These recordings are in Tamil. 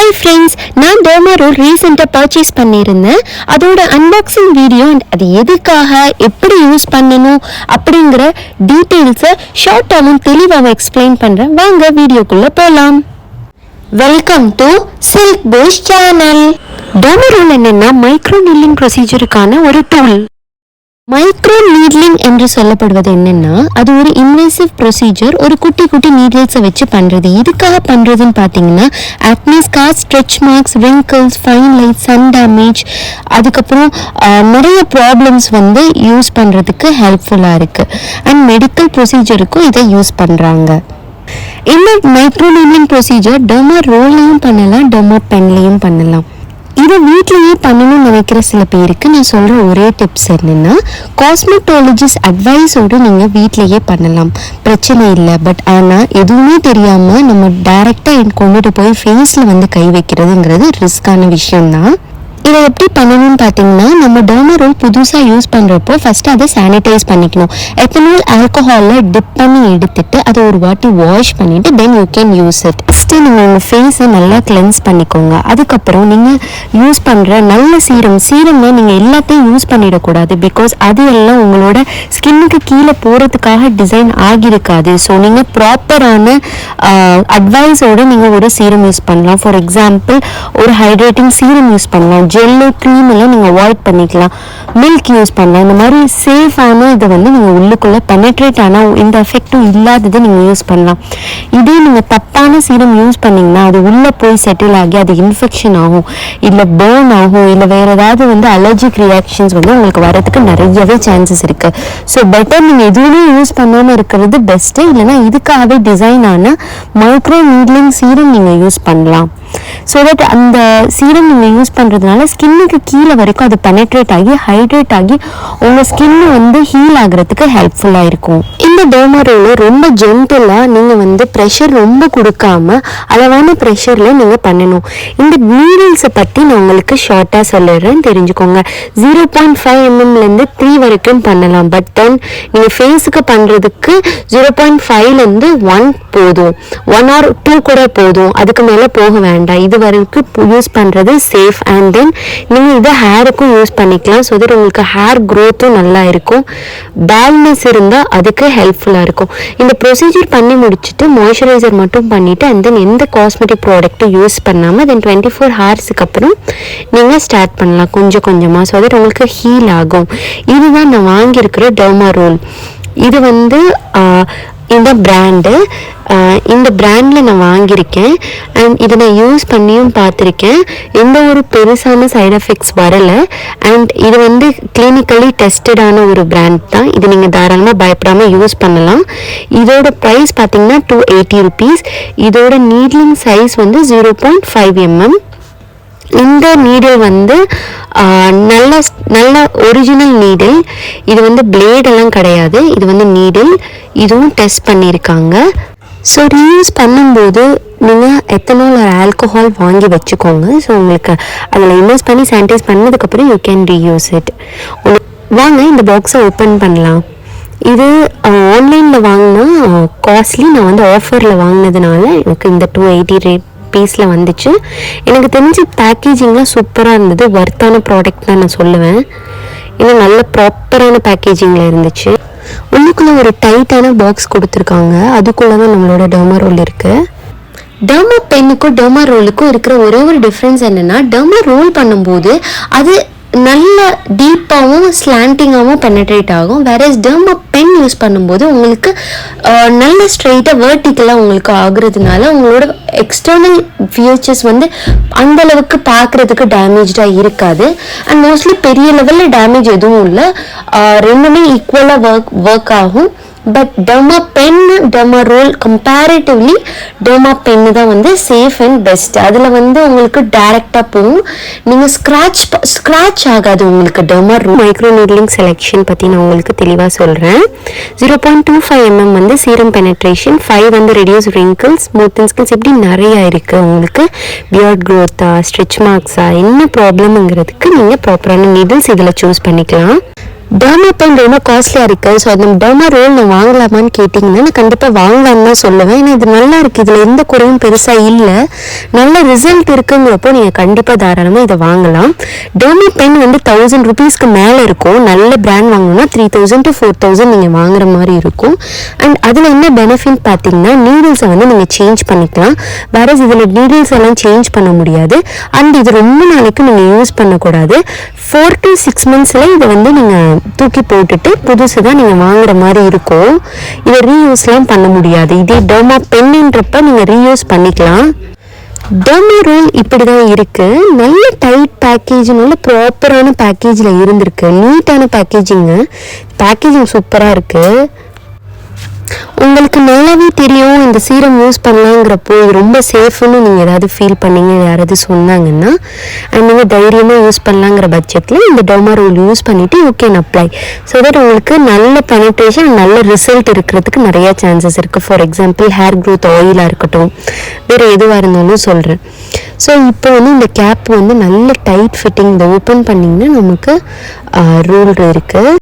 ஹாய் ஃப்ரெண்ட்ஸ், நான் டெர்மாரோல் ரீசெண்டாக பர்ச்சேஸ் பண்ணியிருந்தேன். அதோட அன்பாக்சிங் வீடியோ அண்ட் அது எதுக்காக எப்படி யூஸ் பண்ணணும் அப்படிங்கிற டீட்டெயில்ஸை ஷார்ட்டாகவும் தெளிவாகவும் எக்ஸ்பிளைன் பண்ணுறேன். வாங்க வீடியோக்குள்ளே போகலாம். Welcome to silk push channel. Derma roll என்னென்னா மைக்ரோ நீட்லிங் ப்ரொசீஜருக்கான ஒரு டூல். மைக்ரோ நீட்லிங் என்று சொல்லப்படுவது என்னன்னா, அது ஒரு இன்வேசிவ் ப்ரொசீஜர். ஒரு குட்டி குட்டி நீடில்ஸை வச்சு பண்ணுறது. எதுக்காக பண்ணுறதுன்னு பார்த்தீங்கன்னா, acne scars, stretch marks, wrinkles, fine light, sun damage, அதுக்கப்புறம் நிறைய ப்ராப்ளம்ஸ் யூஸ் பண்ணுறதுக்கு ஹெல்ப்ஃபுல்லாக இருக்குது. அண்ட் மெடிக்கல் ப்ரொசீஜருக்கும் இதை யூஸ் பண்ணுறாங்க. இந்த மைக்ரோ நீட்லிங் ப்ரொசீஜர் டெர்மா ரோல்லையும் பண்ணலாம், டெர்மா பென்லையும் பண்ணலாம். இதை வீட்லேயே பண்ணணும்னு நினைக்கிற சில பேருக்கு நான் சொல்கிற ஒரே டிப்ஸ் என்னென்னா, காஸ்மெட்டாலஜிஸ்ட் அட்வைஸோடு நீங்கள் வீட்லேயே பண்ணலாம், பிரச்சனை இல்லை. பட் ஆனால் எதுவுமே தெரியாமல் நம்ம டைரெக்டாக கொண்டுட்டு போய் ஃபேஸில் கை வைக்கிறதுங்கிறது ரிஸ்கான விஷயம்தான். இதை எப்படி பண்ணணும்னு பார்த்தீங்கன்னா, நம்ம டெர்மாரோல் புதுசாக யூஸ் பண்ணுறப்போ ஃபஸ்ட்டு அதை சானிடைஸ் பண்ணிக்கணும். எத்தனால் ஆல்கஹாலில் டிப் பண்ணி எடுத்துட்டு அதை ஒரு வாட்டி வாஷ் பண்ணிவிட்டு then you can use it. First நீங்கள் உங்கள் ஃபேஸை நல்லா கிளென்ஸ் பண்ணிக்கோங்க. அதுக்கப்புறம் நீங்கள் யூஸ் பண்ணுற நல்ல சீரம்னா நீங்கள் எல்லாத்தையும் யூஸ் பண்ணிடக்கூடாது. பிகாஸ் அது எல்லாம் உங்களோட ஸ்கின்னுக்கு கீழே போகிறதுக்காக டிசைன் ஆகியிருக்காது. ஸோ நீங்கள் ப்ராப்பரான அட்வைஸோடு நீங்கள் ஒரு சீரம் யூஸ் பண்ணலாம். ஃபார் எக்ஸாம்பிள், ஒரு ஹைட்ரேட்டிங் சீரம் யூஸ் பண்ணலாம், ஜெல்லு, க்ரீம் எல்லாம் நீங்கள் அவாய்ட் பண்ணிக்கலாம், மில்க் யூஸ் பண்ணலாம். இந்த மாதிரி சேஃபான இதை நீங்கள் உள்ளுக்குள்ளே பெனட்ரேட் ஆனால் இந்த எஃபெக்டும் இல்லாததை நீங்கள் யூஸ் பண்ணலாம். இதே நீங்கள் தப்பான சீரம் யூஸ் பண்ணிங்கன்னா அது உள்ளே போய் செட்டில் ஆகி அது இன்ஃபெக்ஷன் ஆகும், இல்லை பேர்ன் ஆகும், இல்லை வேறு ஏதாவது அலர்ஜிக் ரியாக்ஷன்ஸ் உங்களுக்கு வரதுக்கு நிறையவே சான்சஸ் இருக்குது. ஸோ பெட்டர் நீங்கள் எதுவுமே யூஸ் பண்ணாமல் இருக்கிறது பெஸ்ட்டு. இல்லைனா இதுக்காகவே டிசைன் ஆன மைக்ரோ நீட்லிங் சீரம் நீங்கள் யூஸ் பண்ணலாம். ஸோ தட் அந்த சீரம் நீங்கள் யூஸ் பண்ணுறதுனால ஸ்கின்னுக்கு கீழே வரைக்கும் அது பெனட்ரேட் ஆகி ஹைட்ரேட் ஆகி உங்கள் ஸ்கின்னு ஹீல் ஆகிறதுக்கு ஹெல்ப்ஃபுல்லாக இருக்கும். இந்த டெர்மாரோலை ரொம்ப ஜென்டிலாக நீங்கள் ப்ரெஷர் ரொம்ப கொடுக்காம அளவான ப்ரெஷரில் நீங்கள் பண்ணணும். இந்த நீடில்ஸை பற்றி நான் உங்களுக்கு ஷார்ட்டாக சொல்லிடுறேன், தெரிஞ்சுக்கோங்க. 0.5 mm 3 வரைக்கும் பண்ணலாம். பட் தென் நீங்கள் ஃபேஸுக்கு பண்ணுறதுக்கு 0.5 1 போதும், 1 or 2 கூட போதும், அதுக்கு மேலே போக வேண்டாம். இது வரைக்கும் யூஸ் பண்ணுறது சேஃப். அண்ட் தென் நீங்கள் இதை ஹேருக்கும் யூஸ் பண்ணிக்கலாம். ஸோ தட் உங்களுக்கு ஹேர் க்ரோத்தும் நல்லா இருக்கும், பேல்னஸ் இருந்தால் அதுக்கு ஹெல்ப்ஃபுல்லாக இருக்கும். இந்த ப்ரொசீஜர் பண்ணி முடிச்சுட்டு மாய்ஸ்சரைசர் மட்டும் பண்ணிவிட்டு அண்ட் தென் எந்த காஸ்மெட்டிக் ப்ராடக்ட்டும் யூஸ் பண்ணாமல் தென் 24 ஹவர்ஸுக்கு அப்புறம் நீங்கள் ஸ்டார்ட் பண்ணலாம் கொஞ்சம் கொஞ்சமாக. ஸோ தட் உங்களுக்கு ஹீல் ஆகும். இதுதான் நான் வாங்கியிருக்கிற டெர்மாரோல். இது இந்த பிராண்டு, இந்த பிராண்டில் நான் வாங்கியிருக்கேன். அண்ட் இதை நான் யூஸ் பண்ணியும் பார்த்துருக்கேன். எந்த ஒரு பெருசான சைட் எஃபெக்ட்ஸ் வரலை. அண்ட் இது கிளினிக்கலி டெஸ்டடான ஒரு பிராண்ட் தான். இது நீங்கள் தாராளமாக பயப்படாமல் யூஸ் பண்ணலாம். இதோட ப்ரைஸ் பார்த்தீங்கன்னா 280 rupees. இதோட நீட்லிங் சைஸ் 0.5 mm. இந்த நீடில் நல்ல ஒரிஜினல் நீடில். இது பிளேடெல்லாம் கிடையாது, இது நீடில். இதுவும் டெஸ்ட் பண்ணியிருக்காங்க. ஸோ ரீயூஸ் பண்ணும்போது நீங்கள் எத்தனால் ஒரு ஆல்கஹால் வாங்கி வச்சுக்கோங்க. ஸோ உங்களுக்கு அதில் இன்வெஸ்ட் பண்ணி சானிடைஸ் பண்ணதுக்கப்புறம் யூ கேன் ரீயூஸ் இட். வாங்க இந்த பாக்ஸை ஓப்பன் பண்ணலாம். இது ஆன்லைனில் வாங்கினா காஸ்ட்லி. நான் ஆஃபரில் வாங்கினதுனால எனக்கு இந்த 280 பீஸில் வந்துச்சு. எனக்கு தெரிஞ்சு பேக்கேஜிங்லாம் சூப்பராக இருந்தது. ஒர்த்தான ப்ராடக்ட் தான் நான் சொல்லுவேன். ஏன்னா நல்ல ப்ராப்பரான பேக்கேஜிங்கில் இருந்துச்சு. உள்ளுக்குள்ளே ஒரு டைட்டான பாக்ஸ் கொடுத்துருக்காங்க. அதுக்குள்ளே தான் நம்மளோட டெர்மாரோல் இருக்குது. டெர்மா பென்னுக்கும் டெர்மாரோலுக்கும் இருக்கிற ஒரே ஒரு டிஃப்ரென்ஸ் என்னென்னா, டெர்மா ரோல் பண்ணும்போது அது நல்ல டீப்பாகவும் ஸ்லாண்டிங்காகவும் பெனட்ரேட் ஆகும். வேறஸ் டெர்மா பென் யூஸ் பண்ணும்போது உங்களுக்கு நல்ல ஸ்ட்ரெயிட்டாக வேர்ட்டிக்கலாக உங்களுக்கு ஆகுறதுனால உங்களோட எக்ஸ்டர்னல் ஃபியூச்சர்ஸ் அந்தளவுக்கு பார்க்குறதுக்கு டேமேஜாக இருக்காது. அண்ட் மோஸ்ட்லி பெரிய லெவலில் டேமேஜ் எதுவும் இல்லை. ரெண்டுமே ஈக்குவலாக ஒர்க் ஆகும். But derma pen, derma roll comparatively derma pen தான் சேஃப் அண்ட் பெஸ்ட். அதில் உங்களுக்கு டைரெக்டாக போகும், நீங்கள் ஸ்க்ராட்ச் ஆகாது உங்களுக்கு. Derma roll micro needling selection பற்றி நான் உங்களுக்கு தெளிவாக சொல்கிறேன். 0.25 mm serum penetration, 5 reduce wrinkles, smooth and skins, இப்படி நிறையா இருக்குது. உங்களுக்கு பியர்ட் க்ரோத்தா, ஸ்ட்ரெச் மார்க்ஸா, என்ன ப்ராப்ளம்ங்கிறதுக்கு நீங்கள் ப்ராப்பரான நீடில்ஸ் இதில் சூஸ் பண்ணிக்கலாம். டர்மா பெயின் ரொம்ப காஸ்ட்லியாக இருக்குது. ஸோ அந்த டர்மா ரோல் நான் வாங்கலாமான்னு கேட்டிங்கன்னா நான் கண்டிப்பாக வாங்கலான்னு தான் சொல்லுவேன். ஏன்னா இது நல்லா இருக்குது, இதில் எந்த குறையும் பெருசாக இல்லை, நல்ல ரிசல்ட் இருக்குங்கிறப்போ நீங்கள் கண்டிப்பாக தாராளமாக இதை வாங்கலாம். டர்மா பெயின் வந்து 1000 rupeesக்கு மேலே இருக்கும். நல்ல பிராண்ட் வாங்கணும்னா 3000 to 4000 நீங்கள் வாங்குற மாதிரி இருக்கும். அண்ட் அதில் என்ன பெனிஃபிட் பார்த்தீங்கன்னா நீடில்ஸை வந்து நீங்கள் சேஞ்ச் பண்ணிக்கலாம். வேற இதில் நீடில்ஸ் எல்லாம் சேஞ்ச் பண்ண முடியாது. அண்ட் இது ரொம்ப நாளைக்கு நீங்கள் யூஸ் பண்ணக்கூடாது. 4 to 6 monthsல இதை வந்து நீங்கள் தூக்கி போட்டுட்டு புதுசு தான் நீங்கள் வாங்குற மாதிரி இருக்கும். இதை ரீயூஸ்லாம் பண்ண முடியாது. இதே டர்மா பென்ன்றப்ப நீங்கள் ரீயூஸ் பண்ணிக்கலாம். டர்மா ரோல் இப்படி தான் இருக்குது. நல்ல டைட் பேக்கேஜ், நல்ல ப்ராப்பரான பேக்கேஜில் இருந்திருக்கு. நீட்டான பேக்கேஜிங் சூப்பராக இருக்குது. உங்களுக்கு நல்லாவே தெரியும் இந்த சீரம் யூஸ் பண்ணலாங்கிறப்போ இது ரொம்ப சேஃப்னு நீங்கள் ஏதாவது ஃபீல் பண்ணீங்க, யாராவது சொன்னாங்கன்னா அண்ட் நீங்கள் தைரியமாக யூஸ் பண்ணலாங்கிற பட்ஜெட்டில் இந்த டர்மா ரோல் யூஸ் பண்ணிவிட்டு you can apply. So that உங்களுக்கு நல்ல பெனிட்ரேஷன், நல்ல ரிசல்ட் இருக்கிறதுக்கு நிறையா சான்சஸ் இருக்குது. ஃபார் எக்ஸாம்பிள் ஹேர் க்ரோத் ஆயிலாக இருக்கட்டும், வேறு எதுவாக இருந்தாலும் சொல்கிறேன். ஸோ இப்போ வந்து இந்த கேப் வந்து நல்ல டைட் ஃபிட்டிங், இதை ஓப்பன் பண்ணிங்கன்னா நமக்கு ரோல் இருக்குது.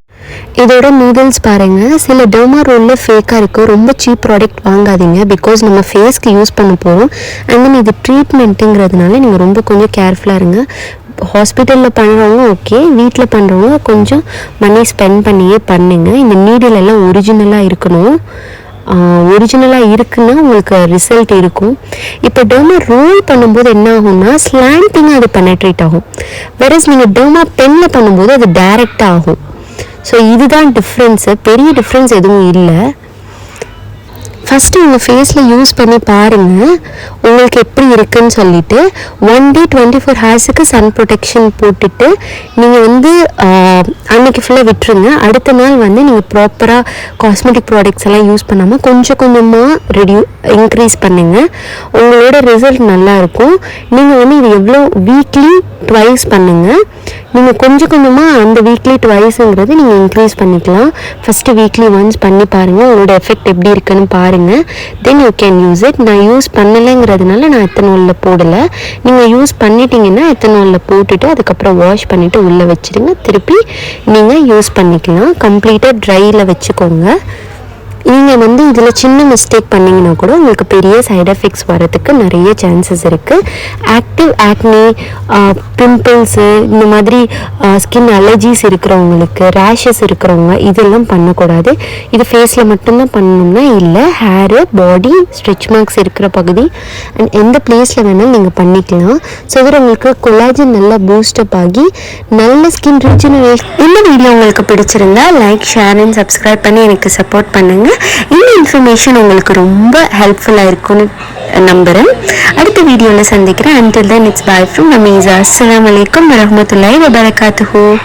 இதோட நீடில்ஸ் பாருங்கள், சில டர்மா ரோலில் ஃபேக்காக இருக்கும். ரொம்ப சீப் ப்ராடக்ட் வாங்காதீங்க, பிகாஸ் நம்ம ஃபேஸ்க்கு யூஸ் பண்ண போகிறோம். அண்ட் தென் இது ட்ரீட்மெண்ட்டுங்கிறதுனால நீங்கள் ரொம்ப கொஞ்சம் கேர்ஃபுல்லாக இருங்க. ஹாஸ்பிட்டலில் பண்ணுறவங்க ஓகே, வீட்டில் பண்ணுறவங்க கொஞ்சம் மணி ஸ்பெண்ட் பண்ணியே பண்ணுங்க. இந்த நீடில் எல்லாம் ஒரிஜினலாக இருக்கணும். ஒரிஜினலாக இருக்குன்னா உங்களுக்கு ரிசல்ட் இருக்கும். இப்போ டர்மா ரோல் பண்ணும்போது என்ன ஆகும்னா ஸ்லாண்டிங்காக அது பெனட்ரேட் ஆகும். வேறஸ் நீங்கள் டர்மா பென்னில் பண்ணும்போது அது டைரெக்டாக ஆகும். ஸோ இதுதான் டிஃப்ரென்ஸு, பெரிய டிஃப்ரென்ஸ் எதுவும் இல்லை. ஃபஸ்ட்டு உங்கள் ஃபேஸில் யூஸ் பண்ணி பாருங்கள் உங்களுக்கு எப்படி இருக்குன்னு சொல்லிவிட்டு. 1 day 24 hours சன் ப்ரொடெக்ஷன் போட்டுட்டு நீங்கள் வந்து அன்றைக்கி ஃபுல்லாக விட்டுருங்க. அடுத்த நாள் வந்து நீங்கள் ப்ராப்பராக காஸ்மெட்டிக் ப்ராடக்ட்ஸ் எல்லாம் யூஸ் பண்ணாமல் கொஞ்சம் கொஞ்சமாக இன்க்ரீஸ் பண்ணுங்கள். உங்களோட ரிசல்ட் நல்லாயிருக்கும். நீங்கள் வந்து இது எவ்வளோ வீக்லி ட்வைஸ் பண்ணுங்கள். நீங்கள் கொஞ்சம் கொஞ்சமாக அந்த வீக்லி ட்வைஸுங்கிறது நீங்கள் இன்க்ரீஸ் பண்ணிக்கலாம். ஃபஸ்ட்டு வீக்லி ஒன்ஸ் பண்ணி பாருங்கள், உங்களோட எஃபெக்ட் எப்படி இருக்குன்னு பாருங்கள். Then you can use it. நான் யூஸ் பண்ணலைங்கிறதுனால நான் எத்தனாலில் போடலை. நீங்கள் யூஸ் பண்ணிட்டீங்கன்னா எத்தனாலில் போட்டுட்டு அதுக்கப்புறம் வாஷ் பண்ணிவிட்டு உள்ளே வச்சுடுங்க. திருப்பி நீங்கள் யூஸ் பண்ணிக்கலாம். கம்ப்ளீட்டாக ட்ரையில் வச்சுக்கோங்க. நீங்கள் வந்து இதில் சின்ன மிஸ்டேக் பண்ணிங்கன்னா கூட உங்களுக்கு பெரிய சைட் எஃபெக்ட்ஸ் வரதுக்கு நிறைய சான்சஸ் இருக்குது. ஆக்டிவ் ஆக்னி, பிம்பிள்ஸு, இந்த மாதிரி ஸ்கின் அலர்ஜிஸ் இருக்கிறவங்களுக்கு, ரேஷஸ் இருக்கிறவங்க இதெல்லாம் பண்ணக்கூடாது. இது ஃபேஸில் மட்டும்தான் பண்ணணும்னா இல்லை, ஹேரு, பாடி, ஸ்ட்ரெச் மார்க்ஸ் இருக்கிற பகுதி அண்ட் எந்த பிளேஸில் வேணாலும் நீங்கள் பண்ணிக்கலாம். ஸோ இதில் உங்களுக்கு கொலாஜன் நல்லா பூஸ்டப் ஆகி நல்ல ஸ்கின் ரீஜெனரேஷன். இந்த வீடியோ உங்களுக்கு பிடிச்சிருந்தா லைக், ஷேர் அண்ட் சப்ஸ்கிரைப் பண்ணி எனக்கு சப்போர்ட் பண்ணுங்கள். இந்த இன்ஃபர்மேஷன் உங்களுக்கு ரொம்ப ஹெல்ப்ஃபுல்லாக இருக்கும்னு நம்புகிறேன். அடுத்த வீடியோவில் சந்திக்கிறேன். Until then, it's bye from Namiza. Assalamu alaikum warahmatullahi wabarakatuh.